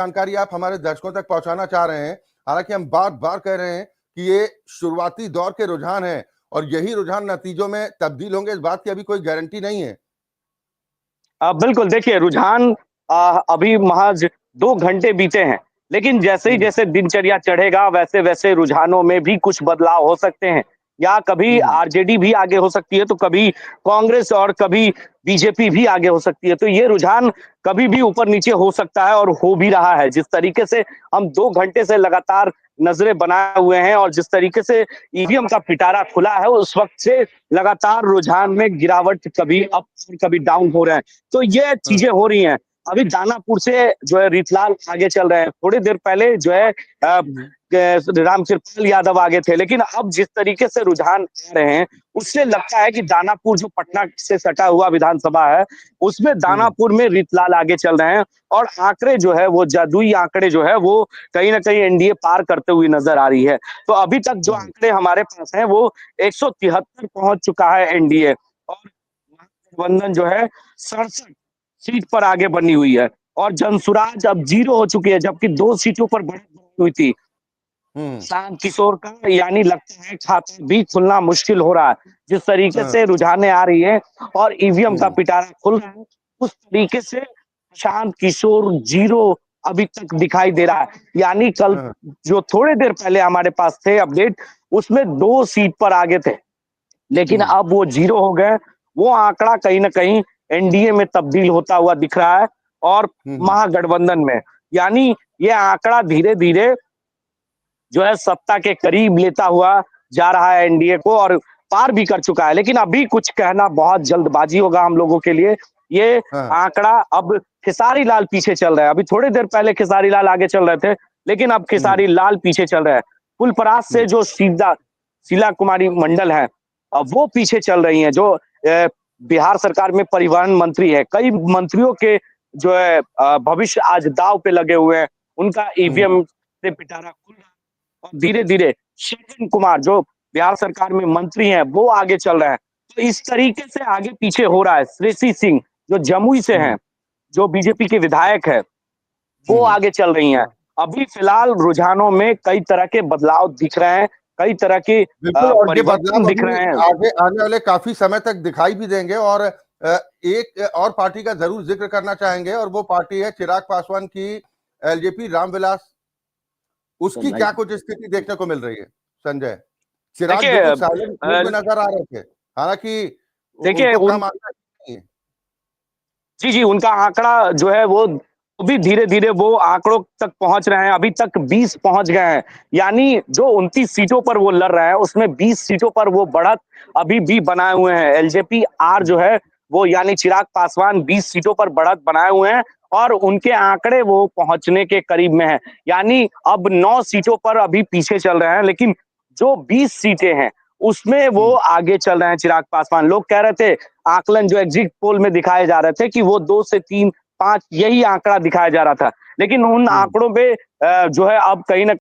जानकारी आप हमारे दर्शकों तक पहुंचाना चाह रहे हैं? हालांकि हम बार-बार कह रहे हैं कि ये शुरुआती दौर के रुझान हैं और यही रुझान नतीजों में तब्दील होंगे, इस बात की अभी कोई गारंटी नहीं है। बिल्कुल देखिए रुझान अभी महज 2 घंटे बीते हैं, लेकिन जैसे ही हुँ, जैसे दिनचर्या चढ़ेगा वैसे-वैसे रुझानों में भी कुछ बदलाव हो सकते हैं। या कभी हुँ, आरजेडी भी आगे हो सकती है, तो कभी कांग्रेस और कभी बीजेपी भी आगे हो सकती है। तो ये रुझान कभी भी ऊपर-नीचे हो सकता है और हो भी रहा है। जिस तरीके से हम 2 घंटे से लगातार नज़रें बनाए हुए हैं और जिस तरीके से ईवीएम का पिटारा खुला है, उस वक़्त से लगातार रुझान में गिरावट कभी अप कभी डाउन हो रहे हैं। तो ये हाँ, चीजें हो रही हैं। अभी दानापुर से जो है रीतलाल आगे चल रहे हैं। थोड़ी देर पहले जो है रामकृपाल यादव आगे थे, लेकिन अब जिस तरीके से रुझान आ रहे हैं, उससे लगता है कि दानापुर जो पटना से सटा हुआ विधानसभा है, उसमें हुँ, दानापुर में रीतलाल आगे चल रहे हैं और आंकड़े जो है वो जादुई आंकड़े जो है वो कहीं न कहीं एनडीए पार करते हुए नज़र आ रही है। तो अभी तक जो हुँ, आंकड़े हमारे पास हैं वो 173 पहुँच चुका है एनडीए और महागठबंधन जो है 67 सीट पर आगे बनी हुई है और जनसुराज अब 0 हो चुकी है, जबकि 2 सीटों पर बढ़त बनी हुई थी। हुँ, शांत किशोर का यानी लगता है खाता भी खुलना मुश्किल हो रहा है। जिस तरीके हाँ, से रुझानें आ रही हैं और ईवीएम का हुँ, पिटारा खुल रहा है, उस तरीके से शांत किशोर 0 अभी तक दिखाई दे रहा है। यानी कल हाँ, जो थोड़ी देर पहले हमारे पास थे अपडेट, उसमें 2 सीट पर आगे थे। लेकिन हुँ, अब वो 0 हो गए। वो आंकड़ा कहीं न कहीं एनडीए में तब्दील होता हुआ दिख रहा है और हुँ, महागठबंधन में। यानी ये आंकड़ा धीरे-धीरे जो है सत्ता के करीब लेता हुआ जा रहा है एनडीए को और पार भी कर चुका है। लेकिन अभी कुछ कहना बहुत जल्दबाजी होगा हम लोगों के लिए। ये हाँ, आंकड़ा अब खेसारी लाल पीछे चल रहा है। अभी थोड़ी देर पहले खेसारी लाल आगे चल रहे थे, लेकिन अब हुँ, खेसारी लाल पीछे चल रहे हैं। फुलपरास से हुँ, जो शीला कुमारी मंडल हैं, वो पीछे चल रही हैं, जो बिहार सरकार में परिवहन मंत्री है। कई मंत्रियों के जो है भविष्य आज दांव पे लगे हुए हैं। उनका हुँ, ईवीएम से पिटारा खुल रहा है और धीरे-धीरे श्रवण कुमार जो बिहार सरकार में मंत्री हैं, वो आगे चल रहे हैं। तो इस तरीके से आगे-पीछे हो रहा है। श्रेयसी सिंह जो जमुई से हैं, हुँ, जो बीजेपी के विधायक है, वो हुँ। आगे चल रही हैं। अभी फिलहाल रुझानों में कई तरह के बदलाव दिख रहे हैं, कई तरह के बिल्कुल और ये परिवर्तन बदलाव दिख अभी रहे हैं। आगे आने वाले काफ़ी समय तक दिखाई भी देंगे और एक और पार्टी का ज़रूर ज़िक्र करना चाहेंगे और वो पार्टी है चिराग पासवान की एलजेपी रामविलास। उसकी क्या कुछ स्थिति देखने को मिल रही है, संजय? चिराग देखिए बिल्कुल साइलेंट मोड में नज़र आ रहे थे। हालाँकि उ देखिए उनको उन कम आंकड़ा नहीं है। जी, जी, उनका आंकड़ा जो है वो भी धीरे-धीरे वो आंकड़ों तक पहुँच रहे हैं, अभी तक 20 पहुँच गए हैं। यानी जो 29 सीटों पर वो लड़ रहे हैं, उसमें 20 सीटों पर वो बढ़त अभी भी बनाए हुए हैं। एलजेपी आर जो है, वो यानी चिराग पासवान 20 सीटों पर बढ़त बनाए हुए हैं और उनके आंकड़े वो पहुँचने के करीब में हैं। यानी अब 9 सीटों पर अभी पीछे चल रहे हैं, लेकिन जो 20 सीटें हैं, उसमें वो हुँ, आगे चल रहे हैं चिराग पासवान। लोग कह रहे थे आकलन जो एग्जिट पोल में दिखाए जा रहे थे कि वो 2 से 3, 5 यही आंकड़ा दिखाया जा रहा था। लेकिन उन हुँ। आंकड़ों पे जो है अब कहीं न